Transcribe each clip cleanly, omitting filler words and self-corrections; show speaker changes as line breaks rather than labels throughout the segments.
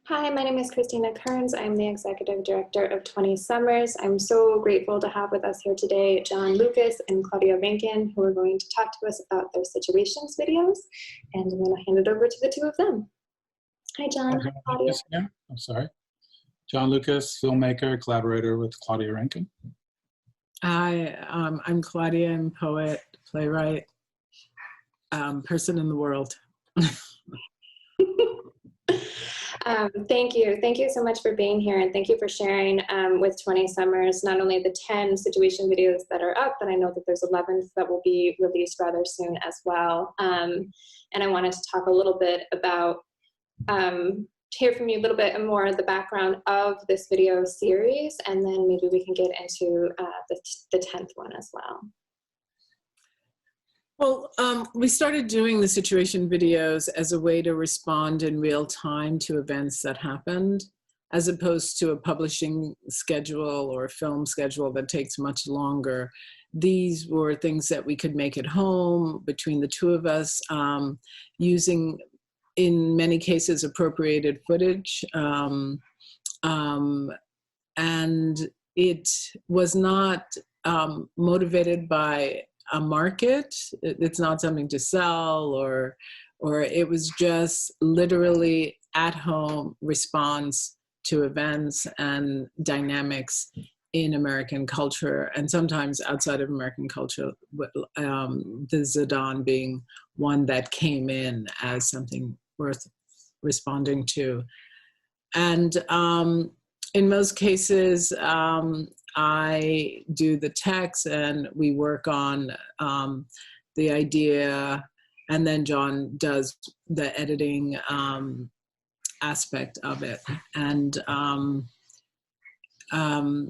Hi, my name is Christina Kearns. I'm the Executive Director of 20 Summers. I'm so grateful to have with us here today John Lucas and Claudia Rankine, who are going to talk to us about their situations videos. And I'm going to hand it over to the two of them. Hi, John. Hi, Claudia.
I'm sorry. John Lucas, filmmaker, collaborator with Claudia Rankine.
Hi, I'm Claudia. I'm poet, playwright, person in the world.
Thank you. Thank you so much for being here, and thank you for sharing with 20 Summers, not only the 10 situation videos that are up, but I know that there's 11 that will be released rather soon as well. And I wanted to talk a little bit about, hear from you a little bit more of the background of this video series, and then maybe we can get into the 10th one as well.
Well, we started doing the situation videos as a way to respond in real time to events that happened, as opposed to a publishing schedule or a film schedule that takes much longer. These were things that we could make at home between the two of us, using, in many cases, appropriated footage. And it was not motivated by a market. It's not something to sell, or it was just literally at home response to events and dynamics in American culture, and sometimes outside of American culture, the Zidane being one that came in as something worth responding to. And in most cases, I do the text and we work on the idea, and then John does the editing aspect of it. And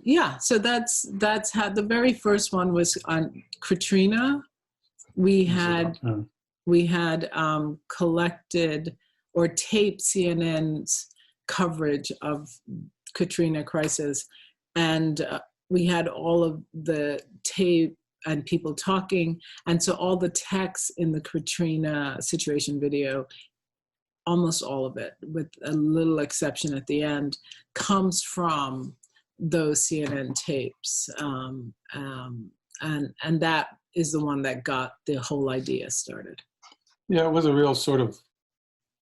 yeah, so that's how the very first one was on Katrina. We had collected or taped CNN's coverage of Katrina crisis, and we had all of the tape and people talking, and so all the text in the Katrina situation video, almost all of it, with a little exception at the end, comes from those CNN tapes, and that is the one that got the whole idea started.
Yeah, it was a real sort of,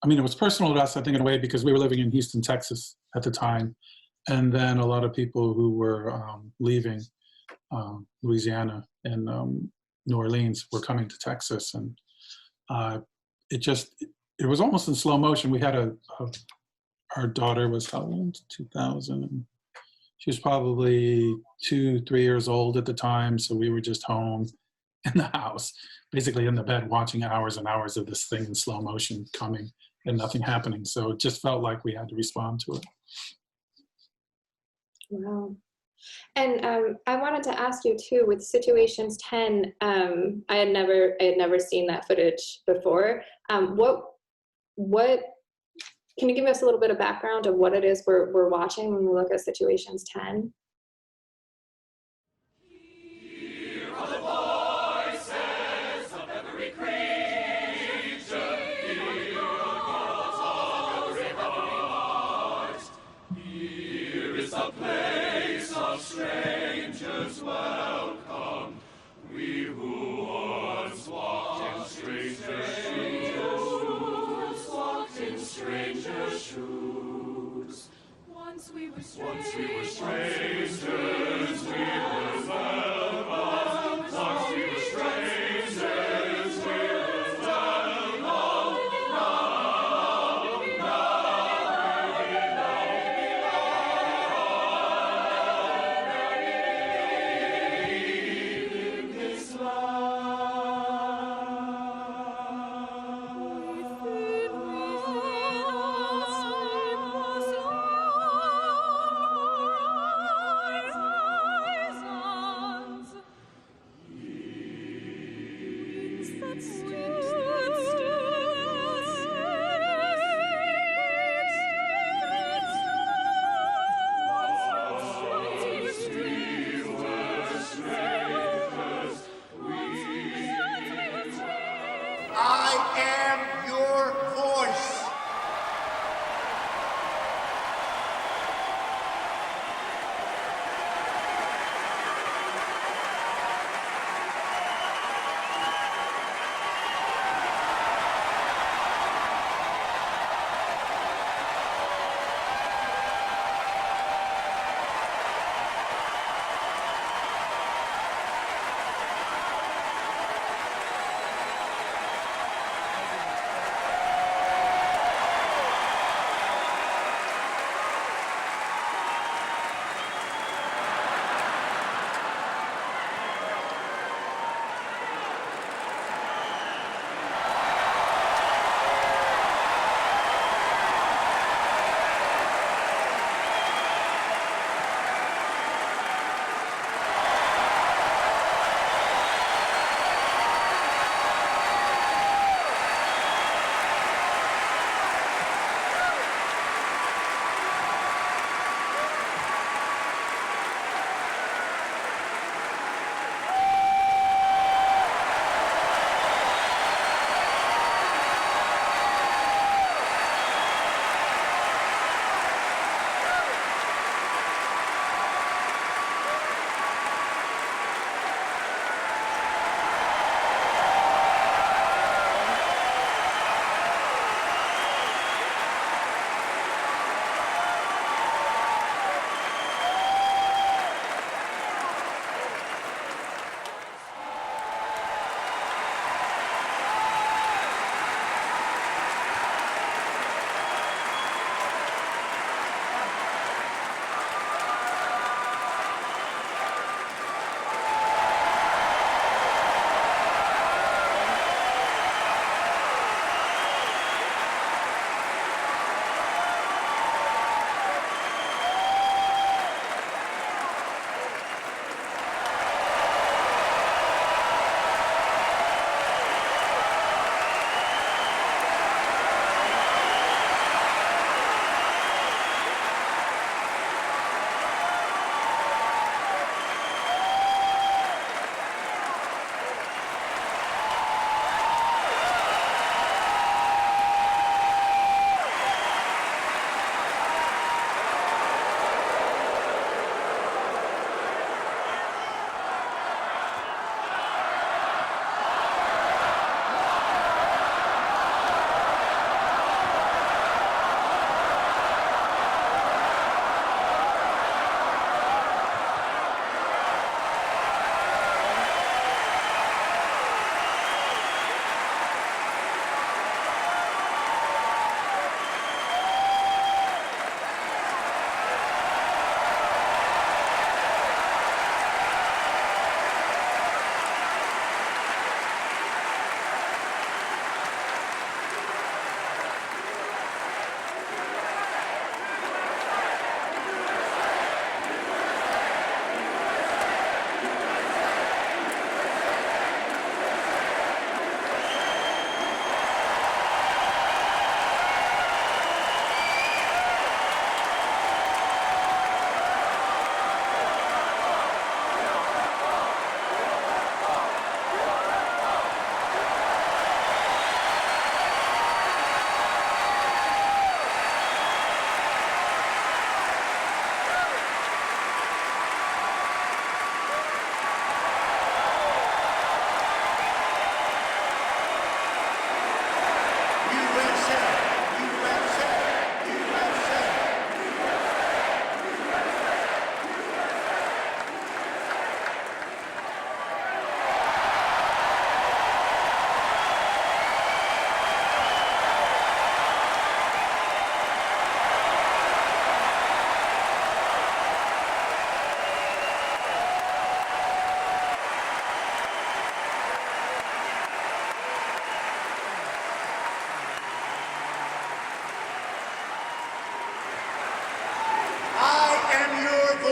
I mean, it was personal to us, I think, in a way, because we were living in Houston, Texas at the time. And then a lot of people who were leaving Louisiana and New Orleans were coming to Texas. And it was almost in slow motion. We had our daughter was how old? 2000. And she was probably 2-3 years old at the time. So we were just home in the house, basically in the bed, watching hours and hours of this thing in slow motion coming and nothing happening. So it just felt like we had to respond to it.
Wow. And I wanted to ask you too, with Situations 10, I had never seen that footage before. What can you give us a little bit of background of what it is we're watching when we look at Situations 10?
Strangers welcome, we who once walked in strangers' shoes. Once we were strangers, we were welcome. Once we were strangers, we were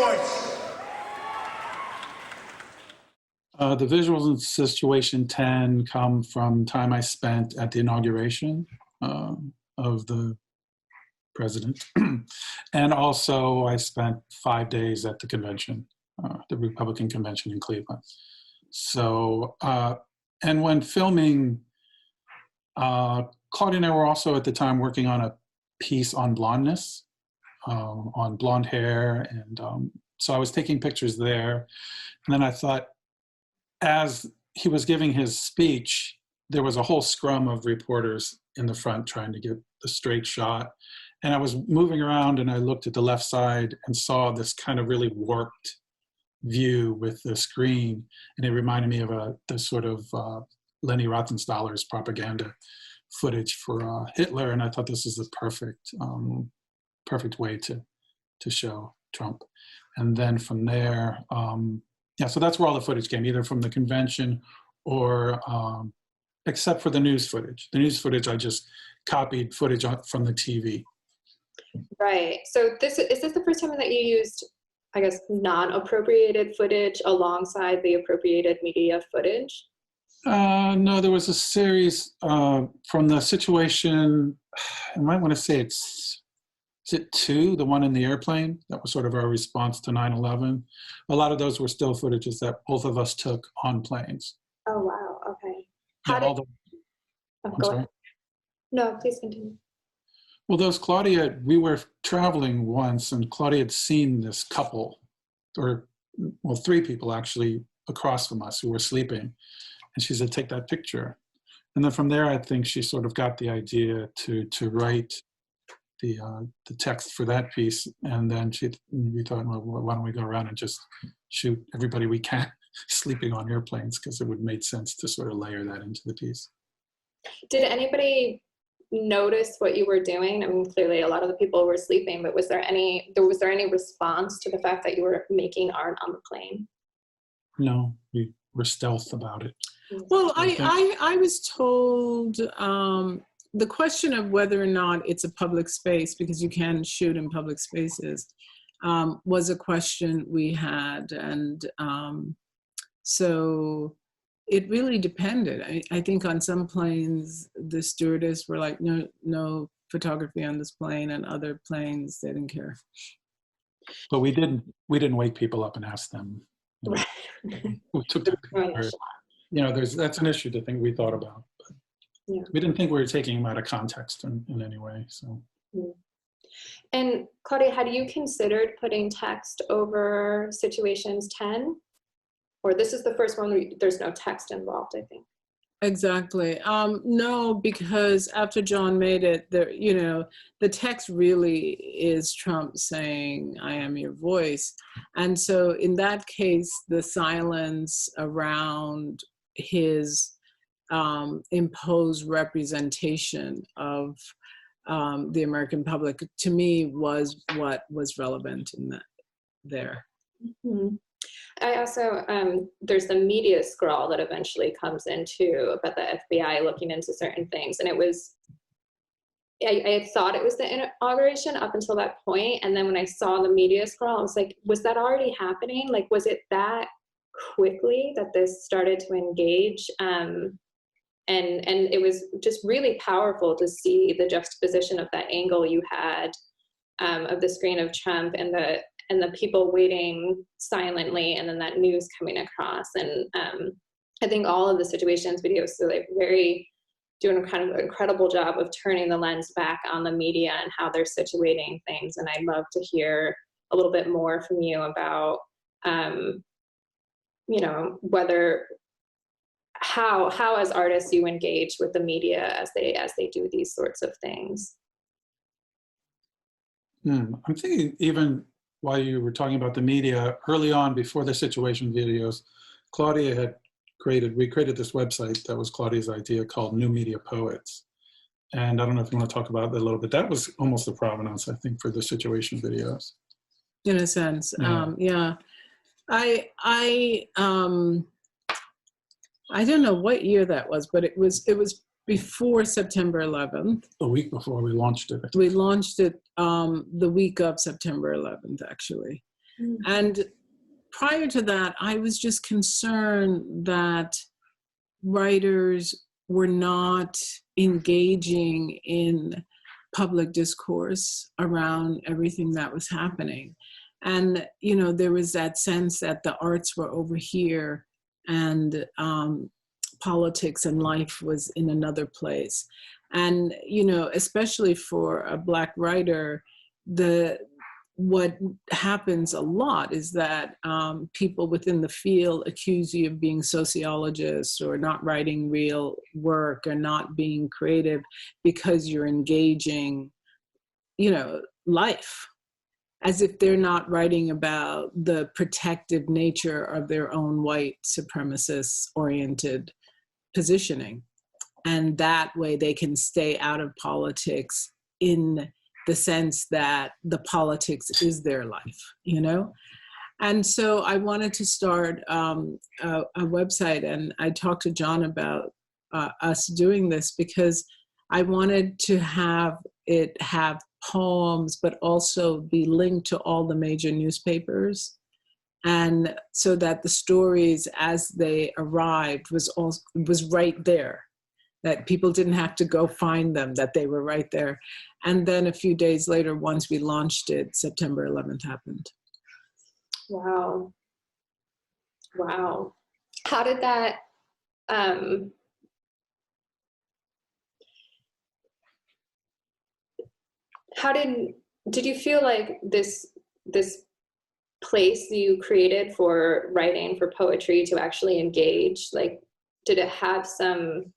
voice.
The visuals in situation 10 come from time I spent at the inauguration of the president. And also I spent 5 days at the convention, the Republican convention in Cleveland. So, and when filming, Claudia and I were also at the time working on a piece on blondness, on blonde hair. And so I was taking pictures there. And then I thought, as he was giving his speech, there was a whole scrum of reporters in the front trying to get the straight shot. And I was moving around and I looked at the left side and saw this kind of really warped view with the screen. And it reminded me of the sort of Leni Riefenstahler's propaganda footage for Hitler. And I thought this is the perfect way to show Trump. And then from there, yeah, so that's where all the footage came, either from the convention or, except for the news footage. The news footage, I just copied footage from the TV.
Right. So is this the first time that you used, I guess, non-appropriated footage alongside the appropriated media footage?
No, there was a series from the situation, I might want to say is it 2, the one in the airplane? That was sort of our response to 9/11. A lot of those were still footages that both of us took on planes.
Oh, wow. Okay.
Yeah,
Go ahead. No, please continue.
Well, Claudia, we were traveling once and Claudia had seen this couple, or, well, 3 people actually across from us who were sleeping. And she said, take that picture. And then from there, I think she sort of got the idea to write the text for that piece. And then we thought, well, why don't we go around and just shoot everybody we can sleeping on airplanes, because it would make sense to sort of layer that into the piece.
Did anybody notice what you were doing? I mean, clearly a lot of the people were sleeping, but was there any response to the fact that you were making art on the plane?
No, we were stealth about it.
Well, I was told the question of whether or not it's a public space, because you can shoot in public spaces, was a question we had. And so it really depended. I think on some planes, the stewardess were like, no photography on this plane, and other planes, they didn't care.
But we didn't wake people up and ask them.
Right.
Who took the picture. You know, that's an issue to think we thought about. But
yeah.
We didn't think we were taking them out of context in any way. So.
And Claudia, had you considered putting text over situations 10? Or this is the first one where there's no text involved, I think.
Exactly. No, because after John made it, the text really is Trump saying, I am your voice. And so in that case, the silence around his imposed representation of the American public, to me, was what was relevant in that there.
Mm-hmm. I also, there's the media scroll that eventually comes into about the FBI looking into certain things. And it was, I had thought it was the inauguration up until that point. And then when I saw the media scroll, I was like, was that already happening? Like, was it that quickly that this started to engage? And it was just really powerful to see the juxtaposition of that angle you had of the screen of Trump and the people waiting silently, and then that news coming across. And I think all of the situations videos, so like doing a kind of incredible job of turning the lens back on the media and how they're situating things. And I'd love to hear a little bit more from you about, how as artists you engage with the media as they do these sorts of things.
I'm thinking even while you were talking about the media, early on, before the situation videos, Claudia we created this website that was Claudia's idea called New Media Poets. And I don't know if you want to talk about that a little bit. That was almost the provenance, I think, for the situation videos.
In a sense,
yeah.
I don't know what year that was, but it was before September 11th.
A week before we launched it.
We launched it the week of September 11th, actually. And prior to that, I was just concerned that writers were not engaging in public discourse around everything that was happening. And, you know, there was that sense that the arts were over here and politics and life was in another place. And, you know, especially for a Black writer, what happens a lot is that people within the field accuse you of being sociologists or not writing real work or not being creative because you're engaging, you know, life, as if they're not writing about the protective nature of their own white supremacist-oriented positioning. And that way they can stay out of politics in the sense that the politics is their life, you know? And so I wanted to start a website, and I talked to John about us doing this because I wanted to have it have poems, but also be linked to all the major newspapers. And so that the stories as they arrived was right there, that people didn't have to go find them, that they were right there. And then a few days later, once we launched it, September 11th happened.
Wow. Wow. How did that, did you feel like this place you created for writing, for poetry to actually engage, like, did it have some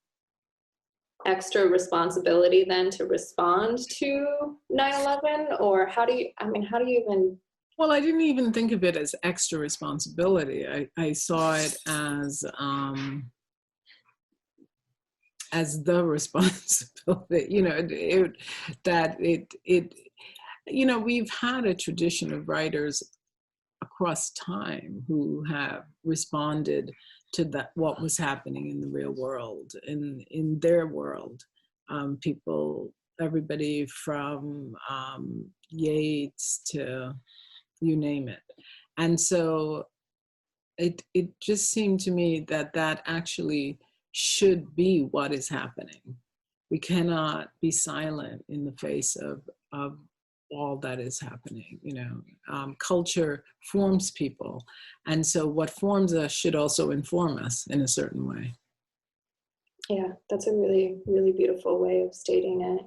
extra responsibility then to respond to 9/11? Or how do you even?
Well, I didn't even think of it as extra responsibility. I saw it as the responsibility, you know, you know, we've had a tradition of writers across time who have responded to what was happening in the real world, in their world. People, everybody from Yeats to you name it. And so it just seemed to me that actually should be what is happening. We cannot be silent in the face of all that is happening. You know, culture forms people. And so what forms us should also inform us in a certain way.
Yeah, that's a really, really beautiful way of stating it.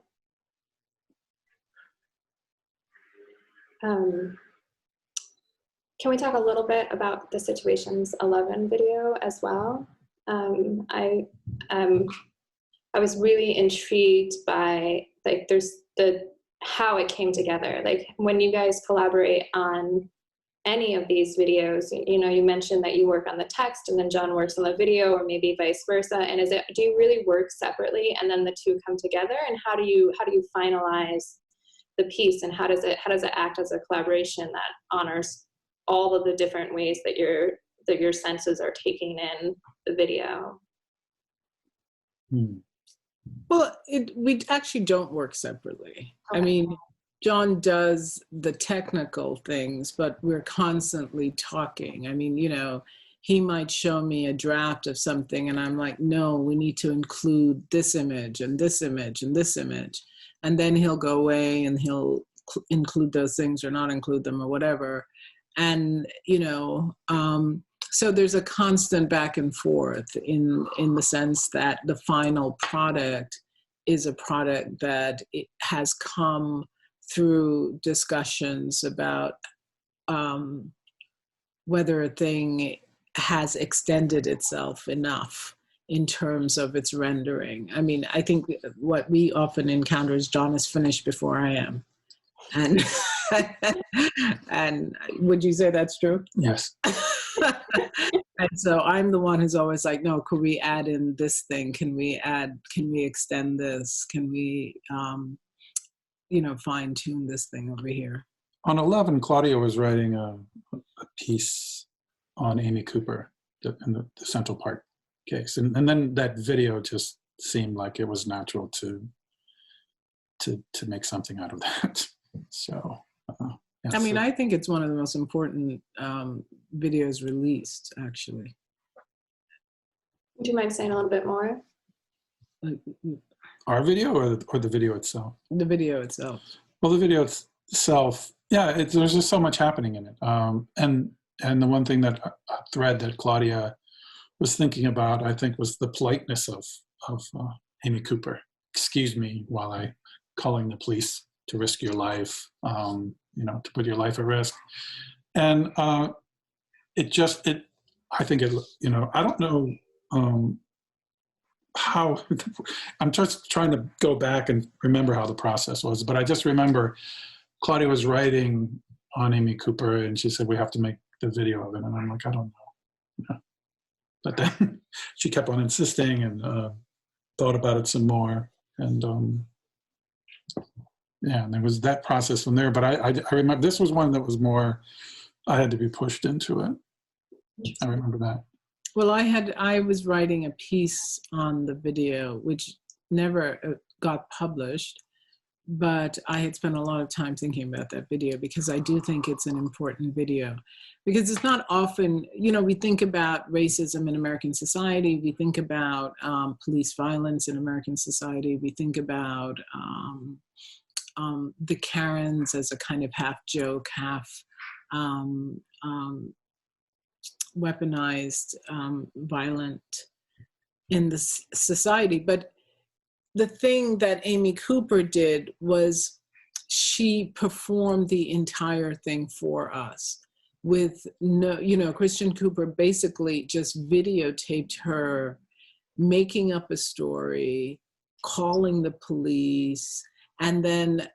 Can we talk a little bit about the Situations 11 video as well? I was really intrigued by, like, there's how it came together. Like, when you guys collaborate on any of these videos, you know, you mentioned that you work on the text and then John works on the video, or maybe vice versa. And do you really work separately and then the two come together? And how do you finalize the piece, and how does it act as a collaboration that honors all of the different ways that your senses are taking in the video?
Well, we actually don't work separately. Okay. I mean, John does the technical things, but we're constantly talking. I mean, you know, he might show me a draft of something and I'm like, no, we need to include this image and this image and this image. And then he'll go away and he'll include those things or not include them or whatever. And, you know, so there's a constant back and forth in the sense that the final product is a product that it has come through discussions about whether a thing has extended itself enough in terms of its rendering. I mean, I think what we often encounter is John is finished before I am. And and would you say that's true?
Yes.
And so I'm the one who's always like, no, could we add in this thing? Can we extend this? Can we, you know, fine tune this thing over here?
On 11, Claudia was writing a piece on Amy Cooper in the Central Park case. And then that video just seemed like it was natural to make something out of that. So
I mean, I think it's one of the most important videos released, actually.
Do you mind saying a little bit more?
Our video or the video itself?
The video itself.
Well, the video itself, yeah, there's just so much happening in it. And the one thing a thread that Claudia was thinking about, I think, was the politeness of Amy Cooper. Excuse me while I calling the police to risk your life, to put your life at risk. And I think I don't know how, I'm just trying to go back and remember how the process was, but I just remember Claudia was writing on Amy Cooper and she said, we have to make the video of it. And I'm like, I don't know. But then she kept on insisting and thought about it some more. And and there was that process from there. But I remember this was one that was more, I had to be pushed into it. I remember that.
Well, I was writing a piece on the video, which never got published, but I had spent a lot of time thinking about that video because I do think it's an important video. Because it's not often, we think about racism in American society, we think about police violence in American society, we think about the Karens as a kind of half joke, half weaponized, violent in the society. But the thing that Amy Cooper did was she performed the entire thing for us with no, Christian Cooper basically just videotaped her making up a story, calling the police, and then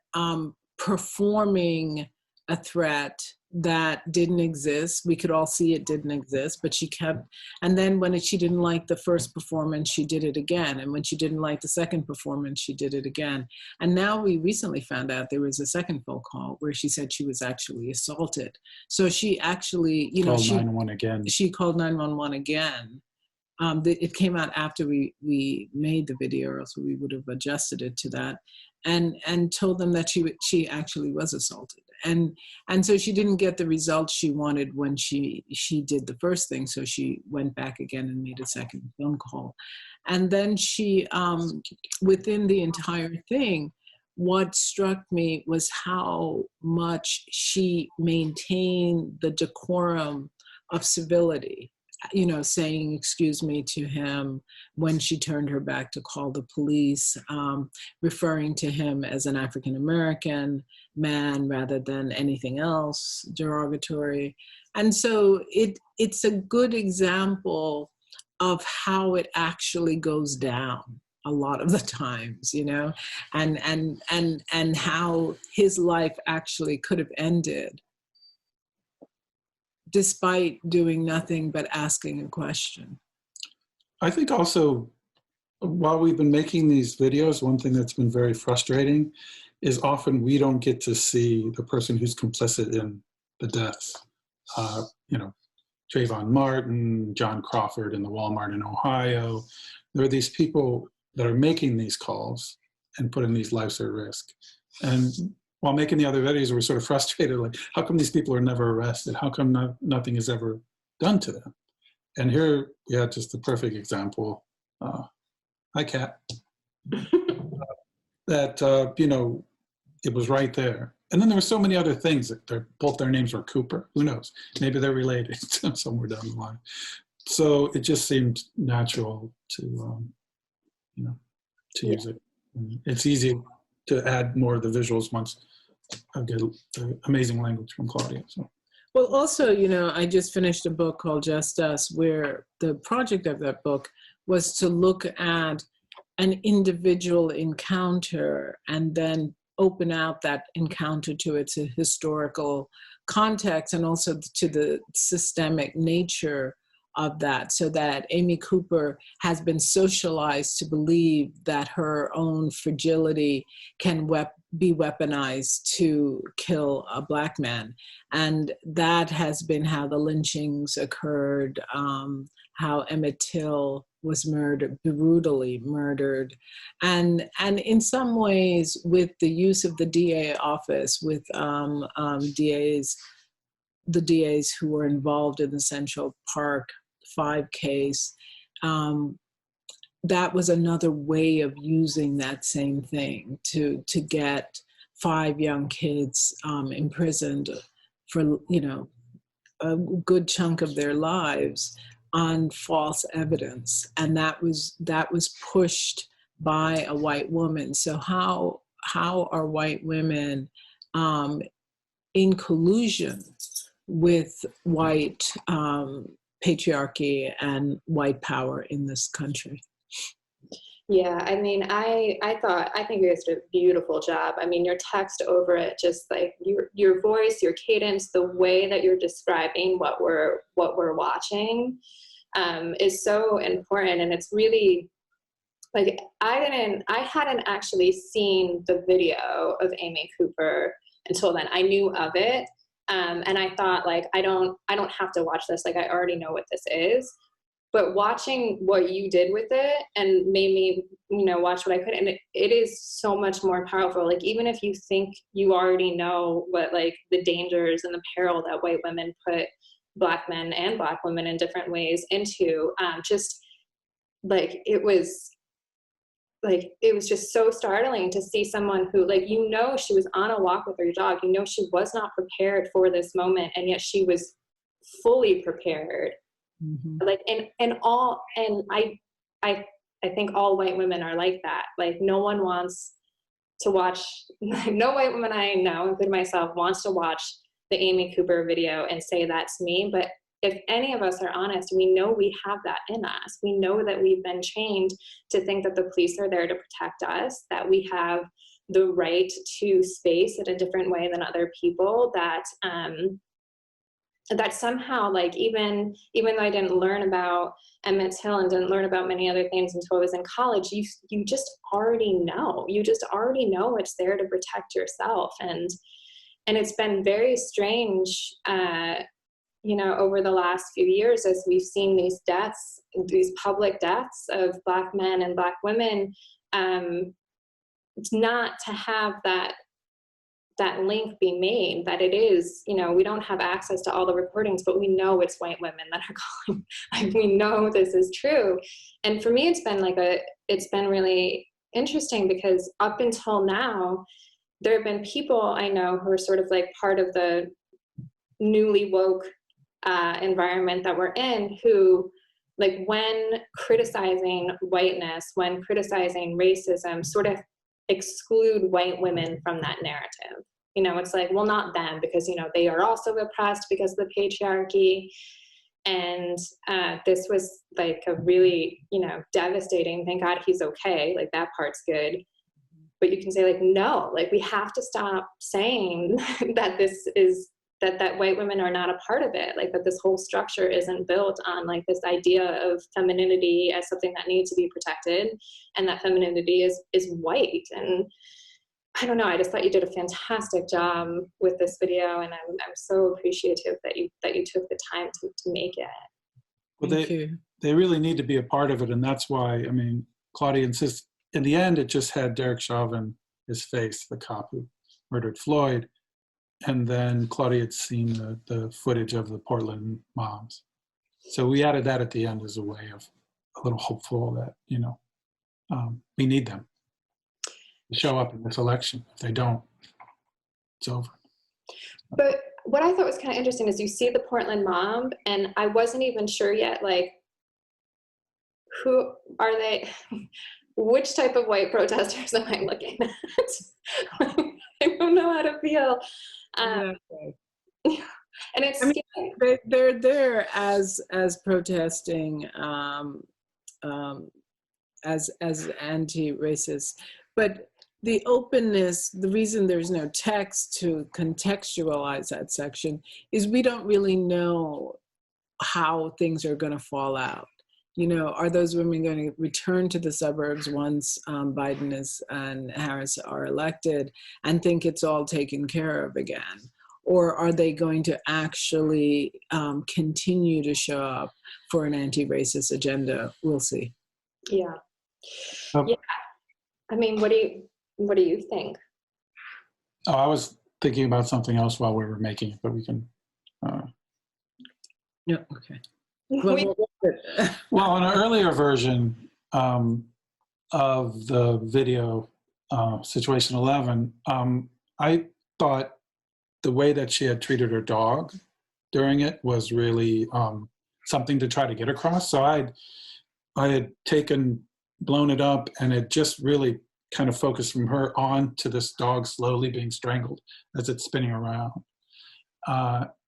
performing a threat that didn't exist. We could all see it didn't exist, but she kept, and then when she didn't like the first performance, she did it again. And when she didn't like the second performance, she did it again. And now we recently found out there was a second phone call where she said she was actually assaulted. So she actually,
called 911 again.
She called 911 again. It came out after we made the video, or else we would have adjusted it to that, and told them that she actually was assaulted, and so she didn't get the results she wanted when she did the first thing, so she went back again and made a second phone call, and then she within the entire thing, what struck me was how much she maintained the decorum of civility. Saying excuse me to him when she turned her back to call the police, referring to him as an African-American man rather than anything else derogatory. And so it's a good example of how it actually goes down a lot of the times, and how his life actually could have ended despite doing nothing but asking a question.
I think also, while we've been making these videos, one thing that's been very frustrating is often we don't get to see the person who's complicit in the deaths. Trayvon Martin, John Crawford in the Walmart in Ohio. There are these people that are making these calls and putting these lives at risk. And while making the other videos, we're sort of frustrated, like, how come these people are never arrested? How come nothing is ever done to them? And here we had just the perfect example. Hi, Kat. That, it was right there. And then there were so many other things that both their names were Cooper. Who knows? Maybe they're related somewhere down the line. So it just seemed natural to use it. It's easy to add more of the visuals once I get the amazing language from Claudia. So.
Well, also, I just finished a book called Just Us, where the project of that book was to look at an individual encounter and then open out that encounter to its historical context and also to the systemic nature of that, so that Amy Cooper has been socialized to believe that her own fragility can be weaponized to kill a Black man. And that has been how the lynchings occurred, how Emmett Till was murdered, brutally murdered. And in some ways, with the use of the DA office, with DAs, the DAs who were involved in the Central Park 5 case, that was another way of using that same thing to get 5 young kids imprisoned for, you know, a good chunk of their lives on false evidence. And that was pushed by a white woman. So how are white women in collusion with white patriarchy and white power in this country?
Yeah, I mean, I think you guys did a beautiful job. I mean, your text over it, just like your voice, your cadence, the way that you're describing what we're watching, is so important. And it's really like I hadn't actually seen the video of Amy Cooper until then. I knew of it, and I thought, like, I don't have to watch this. Like, I already know what this is. But watching what you did with it and made me, you know, watch what I could. And it is so much more powerful. Like, even if you think you already know what, like, the dangers and the peril that white women put Black men and Black women in different ways into, just like, it was just so startling to see someone who, like, you know, she was on a walk with her dog. You know, she was not prepared for this moment. And yet she was fully prepared.
Mm-hmm.
Like, and I think all white women are like that. Like, no one wants to watch, no white woman I know, including myself, wants to watch the Amy Cooper video and say that's me. But if any of us are honest, we know we have that in us. We know that we've been trained to think that the police are there to protect us, that we have the right to space in a different way than other people, that somehow, like, even though I didn't learn about Emmett Till and didn't learn about many other things until I was in college, you just already know. You just already know it's there to protect yourself. And it's been very strange, you know, over the last few years as we've seen these deaths, these public deaths of Black men and Black women, not to have that link be made, that it is, you know, we don't have access to all the recordings, but we know it's white women that are calling. Like, we know this is true. And for me, it's been really interesting, because up until now, there have been people I know who are sort of like part of the newly woke environment that we're in, who, like, when criticizing whiteness, when criticizing racism, sort of exclude white women from that narrative. You know, it's like, well, not them, because, you know, they are also oppressed because of the patriarchy. And this was like a really, you know, devastating, thank God he's okay, like, that part's good. But you can say, like, no, like, we have to stop saying that this is, that white women are not a part of it, like, that this whole structure isn't built on, like, this idea of femininity as something that needs to be protected, and that femininity is white. And I don't know, I just thought you did a fantastic job with this video, and I'm so appreciative that you took the time to make it.
Well,
Thank you.
They really need to be a part of it, and that's why, I mean, Claudia insists. In the end, it just had Derek Chauvin, his face, the cop who murdered Floyd. And then Claudia had seen the footage of the Portland moms. So we added that at the end as a way of a little hopeful that, you know, we need them to show up in this election. If they don't, it's over.
But what I thought was kind of interesting is you see the Portland mom, and I wasn't even sure yet, like, who are they? Which type of white protesters am I looking at? I don't know how to feel.
Exactly.
And it's,
I mean, they're there as protesting, as anti-racist, but the openness, the reason there's no text to contextualize that section is we don't really know how things are going to fall out. You know, are those women going to return to the suburbs once Biden and Harris are elected and think it's all taken care of again? or are they going to actually continue to show up for an anti-racist agenda? We'll see.
Yeah.
Um,
Yeah. I mean, what do you think?
Oh, I was thinking about something else while we were making it, but we can.
Yeah. Okay. Well,
Well, on an earlier version of the video, Situation 11, I thought the way that she had treated her dog during it was really something to try to get across. So I had blown it up, and it just really kind of focused from her on to this dog slowly being strangled as it's spinning around.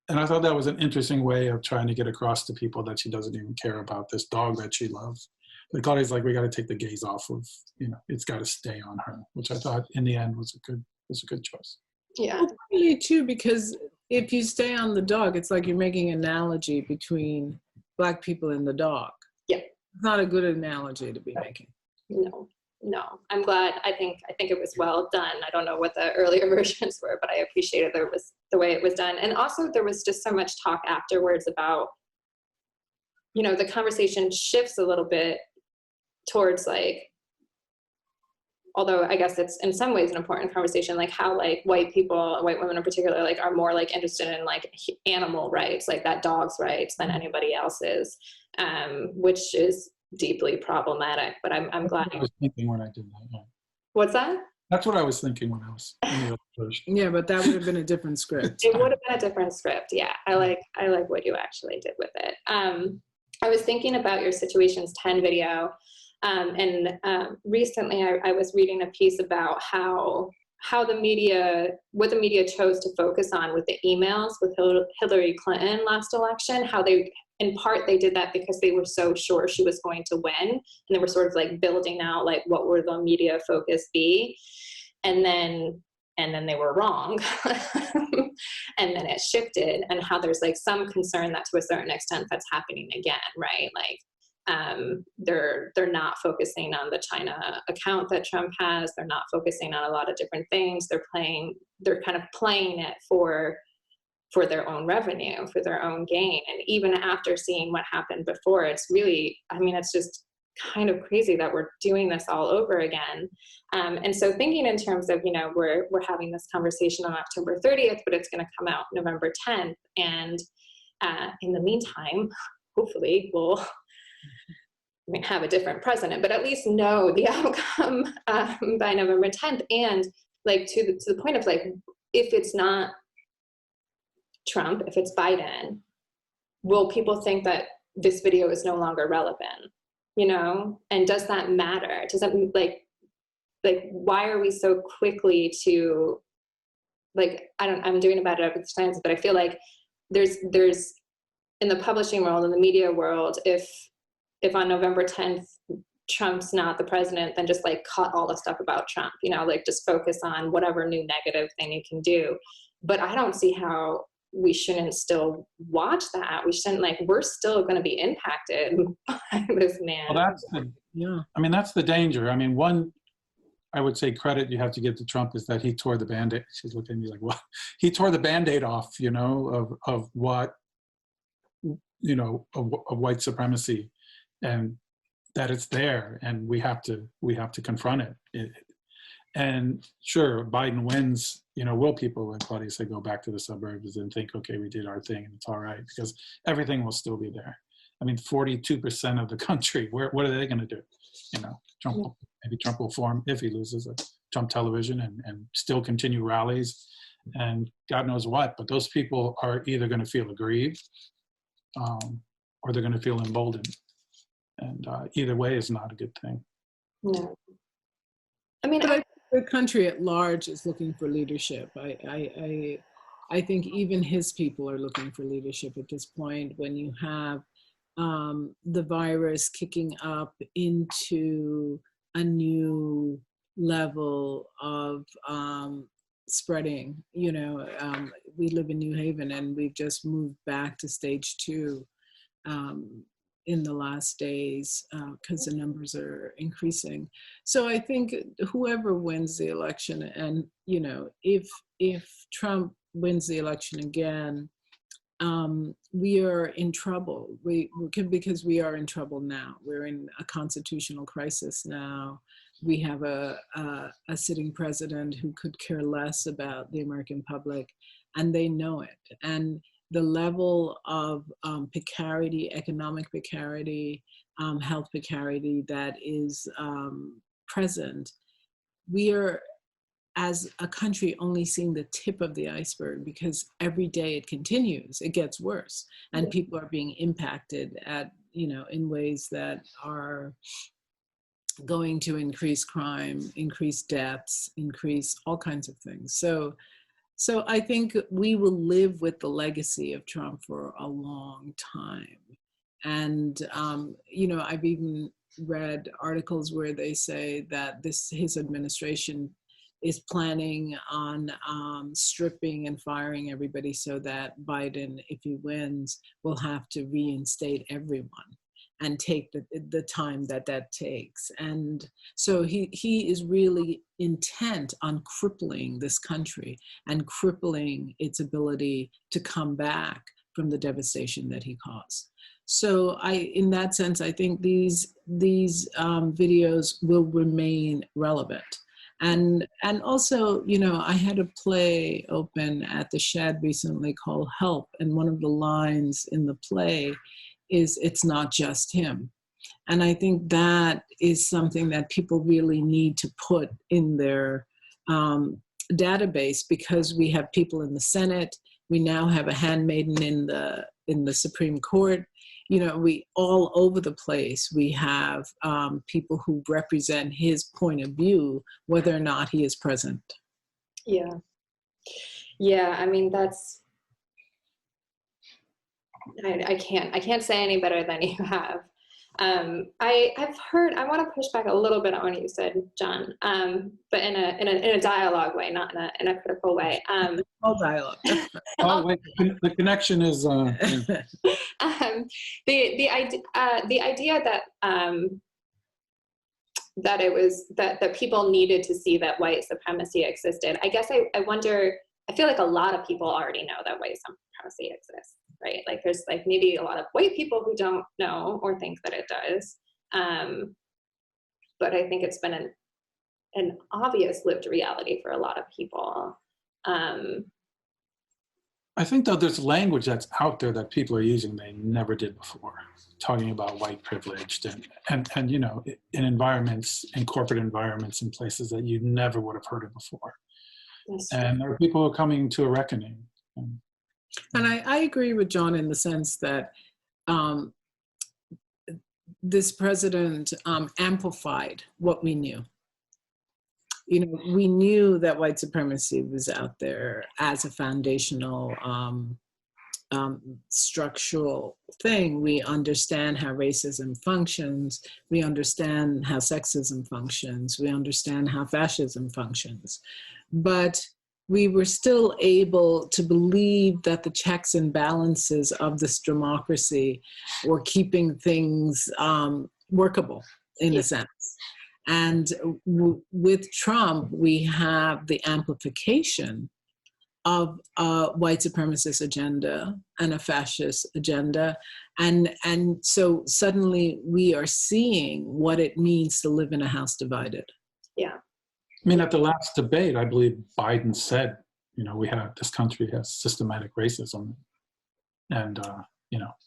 And I thought that was an interesting way of trying to get across to people that she doesn't even care about this dog that she loves. But Claudia's like, we got to take the gaze off of, it's got to stay on her, which I thought in the end was a good choice.
Yeah.
Well, probably too, because if you stay on the dog, it's like you're making an analogy between Black people and the dog.
Yeah.
It's not a good analogy to be making.
No, I'm glad. I think it was well done. I don't know what the earlier versions were, but I appreciated the way it was done. And also there was just so much talk afterwards about, the conversation shifts a little bit towards like, although I guess it's in some ways an important conversation, like how like white women in particular, like are more like interested in like animal rights, like that dog's rights than anybody else's, which is deeply problematic. But I'm glad.
I was thinking when I did that. Yeah.
What's that?
That's what I was thinking when I was in the other version.
Yeah, but that would have been a different script.
It would have been a different script. Yeah, I like what you actually did with it. I was thinking about your Situations 10 video, and recently I was reading a piece about how what the media chose to focus on with the emails with Hillary Clinton last election, how in part they did that because they were so sure she was going to win, and they were sort of like building out like what would the media focus be, and then they were wrong. And then it shifted, and how there's like some concern that to a certain extent that's happening again, right? Like they're not focusing on the China account that Trump has. They're not focusing on a lot of different things. They're kind of playing it for their own revenue, for their own gain. And even after seeing what happened before, it's really, it's just kind of crazy that we're doing this all over again. And so thinking in terms of, we're having this conversation on October 30th, but it's going to come out November 10th. And in the meantime, hopefully we'll have a different president, but at least know the outcome by November 10th. And like to the point of like, if it's not Trump, if it's Biden, will people think that this video is no longer relevant? And does that matter? Does that like why are we so quickly to like, I'm doing a bad job with science, but I feel like there's in the publishing world, in the media world, if on November 10th, Trump's not the president, then just like cut all the stuff about Trump, like just focus on whatever new negative thing you can do. But I don't see how we shouldn't still watch that. We shouldn't we're still going to be impacted by this man.
Well, that's the danger. One, I would say credit you have to give to Trump is that he tore the Band-Aid. She's looking at me like, what? He tore the Band-Aid off, of what, of white supremacy, and that it's there, and we have to confront it. And sure, Biden wins, will people, like Claudia said, go back to the suburbs and think, okay, we did our thing and it's all right, because everything will still be there. 42% of the country, what are they going to do? Trump will form, if he loses, a Trump television and still continue rallies and God knows what. But those people are either going to feel aggrieved or they're going to feel emboldened. And either way is not a good thing.
No.
The country at large is looking for leadership. I think even his people are looking for leadership at this point, when you have the virus kicking up into a new level of spreading. We live in New Haven and we've just moved back to stage 2. in the last days because the numbers are increasing. So I think whoever wins the election, and if Trump wins the election again, we are in trouble. Because we are in trouble now. We're in a constitutional crisis now. We have a sitting president who could care less about the American public, and they know it. And the level of precarity, economic precarity, health precarity that is present, we are, as a country, only seeing the tip of the iceberg, because every day it continues, it gets worse, and people are being impacted in ways that are going to increase crime, increase deaths, increase all kinds of things. So I think we will live with the legacy of Trump for a long time. And, I've even read articles where they say that his administration is planning on stripping and firing everybody so that Biden, if he wins, will have to reinstate everyone and take the time that takes. And so he is really intent on crippling this country and crippling its ability to come back from the devastation that he caused. So in that sense, I think these videos will remain relevant. And also, I had a play open at the Shed recently called Help. And one of the lines in the play is, "It's not just him." And I think that is something that people really need to put in their database, because we have people in the Senate. We now have a handmaiden in the Supreme Court. We all over the place, we have people who represent his point of view, whether or not he is present.
Yeah. I mean, I can't say any better than you have. I've heard, I want to push back a little bit on what you said, John, but in a dialogue way, not in a critical way.
All dialogue.
Oh, wait, the connection is.
The idea that people needed to see that white supremacy existed. I guess I wonder. I feel like a lot of people already know that white supremacy exists, right? Like there's like maybe a lot of white people who don't know or think that it does, but I think it's been an obvious lived reality for a lot of people.
I think though there's language that's out there that people are using they never did before, talking about white privileged and in environments, in corporate environments, in places that you never would have heard of before. And there are people who are coming to a reckoning.
And I agree with John in the sense that this president amplified what we knew. We knew that white supremacy was out there as a foundational structural thing. We understand how racism functions. We understand how sexism functions. We understand how fascism functions. But we were still able to believe that the checks and balances of this democracy were keeping things workable in a sense. And with Trump, we have the amplification of a white supremacist agenda and a fascist agenda. And so suddenly we are seeing what it means to live in a house divided. Yeah.
I mean, at the last debate, I believe Biden said, this country has systematic racism and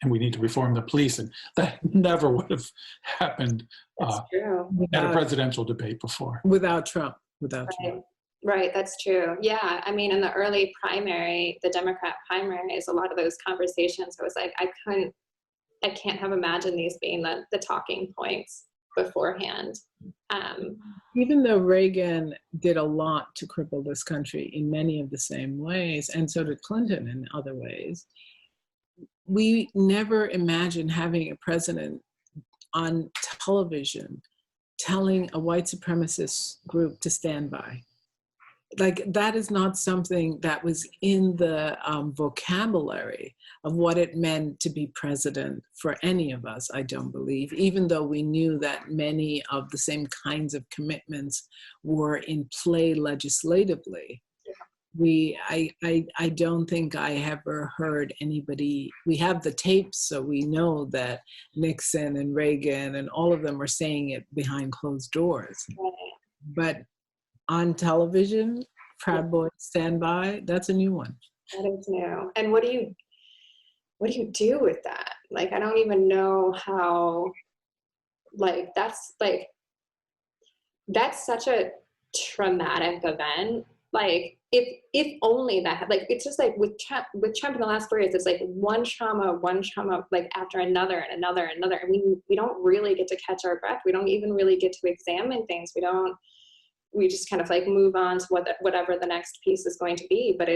we need to reform the police. And that never would have happened at a presidential debate before.
Without Trump.
Right, that's true. Yeah, I mean, in the early primary, the Democrat primaries, a lot of those conversations, I was like, I can't have imagined these being the talking points beforehand.
Even though Reagan did a lot to cripple this country in many of the same ways, and so did Clinton in other ways, we never imagined having a president on television telling a white supremacist group to stand by. like that is not something that was in the vocabulary of what it meant to be president for any of us, I don't believe, even though we knew that many of the same kinds of commitments were in play legislatively. I don't think I ever heard anybody, we have the tapes, so we know that Nixon and Reagan and all of them were saying it behind closed doors. But on television, Proud Boys Stand By, that's a new one.
That is new. And what do you do with that? Like, I don't even know how, like, that's such a traumatic event. Like, if only that, like, it's just like with Trump in the last 4 years, it's like one trauma, like after another and another and another. And we don't really get to catch our breath. We don't even really get to examine things. We just kind of like move on to whatever the next piece is going to be. But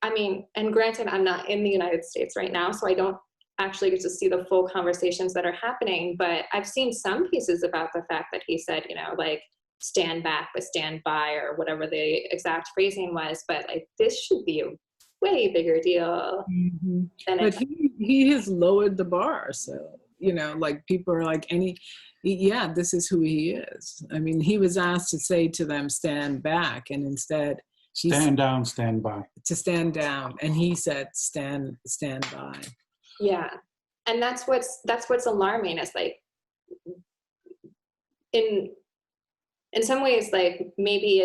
I mean, and granted, I'm not in the United States right now, so I don't actually get to see the full conversations that are happening. But I've seen some pieces about the fact that he said, you know, like, stand back, but stand by, or whatever the exact phrasing was. But like, this should be a way bigger deal.
Mm-hmm. But he has lowered the bar. So, you know, like people are like, yeah, this is who he is. I mean, he was asked to say to them, stand back. And instead,
stand down, stand by. To
stand down. And he said, stand by.
Yeah. And that's what's alarming, is like, in some ways, like, maybe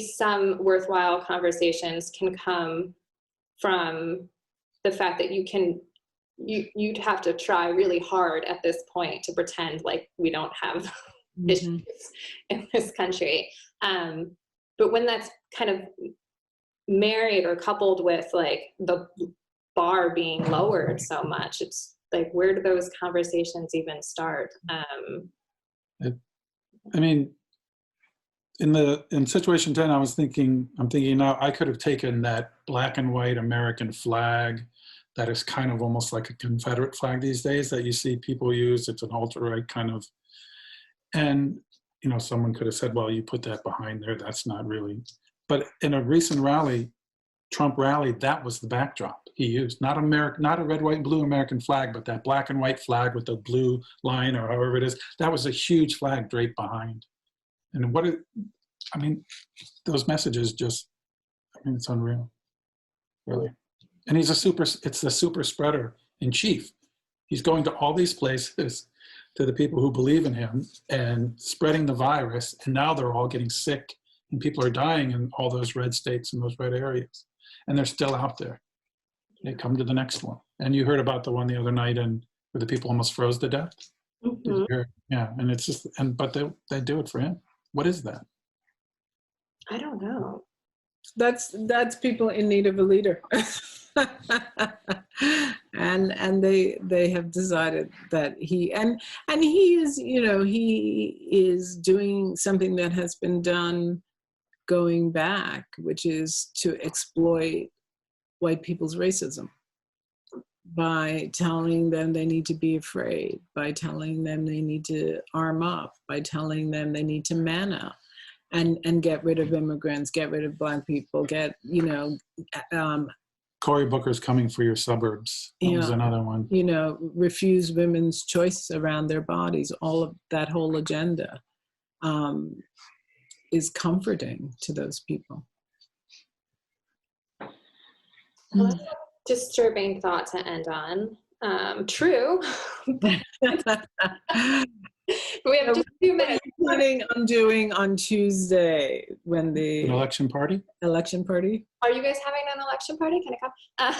some worthwhile conversations can come from the fact that you'd have to try really hard at this point to pretend like we don't have issues in this country. But when that's kind of married or coupled with like the bar being lowered so much, it's like, where do those conversations even start?
I mean, in situation 10, I'm thinking now I could have taken that black and white American flag that is kind of almost like a Confederate flag these days that you see people use. It's an alt-right kind of, and you know, someone could have said, well, you put that behind there, that's not really. But in a recent rally, Trump rally, that was the backdrop he used. Not a red, white, and blue American flag, but that black and white flag with the blue line or however it is. That was a huge flag draped behind. And I mean, those messages just, I mean, it's unreal, really. And it's the super spreader in chief. He's going to all these places, to the people who believe in him, and spreading the virus. And now they're all getting sick, and people are dying in all those red states and those red areas. And they're still out there. They come to the next one. And you heard about the one the other night where the people almost froze to death. Mm-hmm. Did you hear? Yeah, and it's just, but they do it for him. What is that?
I don't know.
That's people in need of a leader. and they have decided that he is, you know, he is doing something that has been done going back, which is to exploit white people's racism by telling them they need to be afraid, by telling them they need to arm up, by telling them they need to man up and get rid of immigrants, get rid of Black people,
Cory Booker's coming for your suburbs. That was another one.
You know, refuse women's choice around their bodies. All of that whole agenda is comforting to those people.
Well, that's a disturbing thought to end on. True. We have just 2 minutes.
Planning on doing on Tuesday when
an election party?
Election party.
Are you guys having an election party? Can I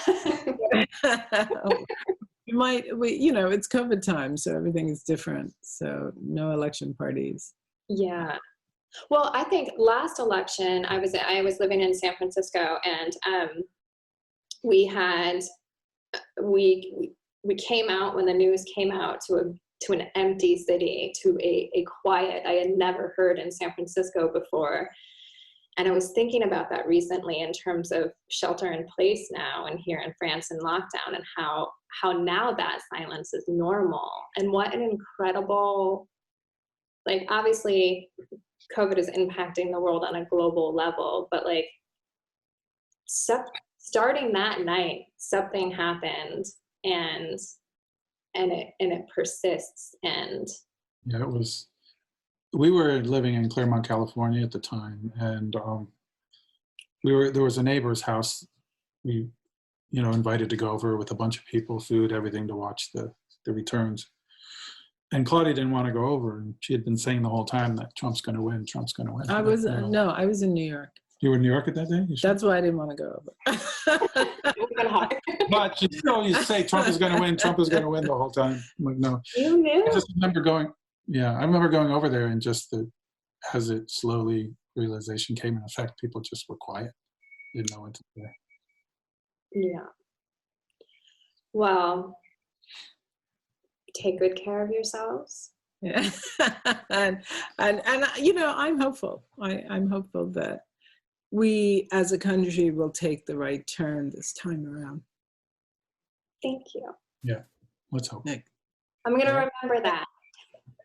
come?
You know, it's COVID time, so everything is different. So no election parties.
Yeah. Well, I think last election, I was living in San Francisco, and we came out when the news came out to an empty city, to a quiet I had never heard in San Francisco before. And I was thinking about that recently in terms of shelter in place now, and here in France in lockdown, and how now that silence is normal, and what an incredible, like, obviously COVID is impacting the world on a global level, but like starting that night, something happened, and it persists. And
yeah, it was. We were living in Claremont, California at the time, and there was a neighbor's house we, invited to go over with a bunch of people, food, everything, to watch the returns. And Claudia didn't want to go over, and she had been saying the whole time that Trump's going to win, Trump's going to win.
I was in New York.
You were in New York at that day?
That's why I didn't want to go over.
But you say Trump is going to win, Trump is going to win the whole time. I'm like, no.
You knew?
I just remember going over there, and just as it slowly, realization came in effect, people just were quiet. Didn't know what to say.
Yeah. Well, take good care of yourselves.
Yeah. and I'm hopeful. I'm hopeful that we as a country will take the right turn this time around.
Thank you.
Yeah, let's hope.
Nick.
I'm going to remember that.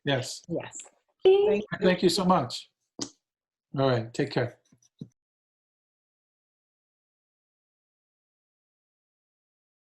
Yes.
Yes.
Thank
Thank you so much. All right, take care.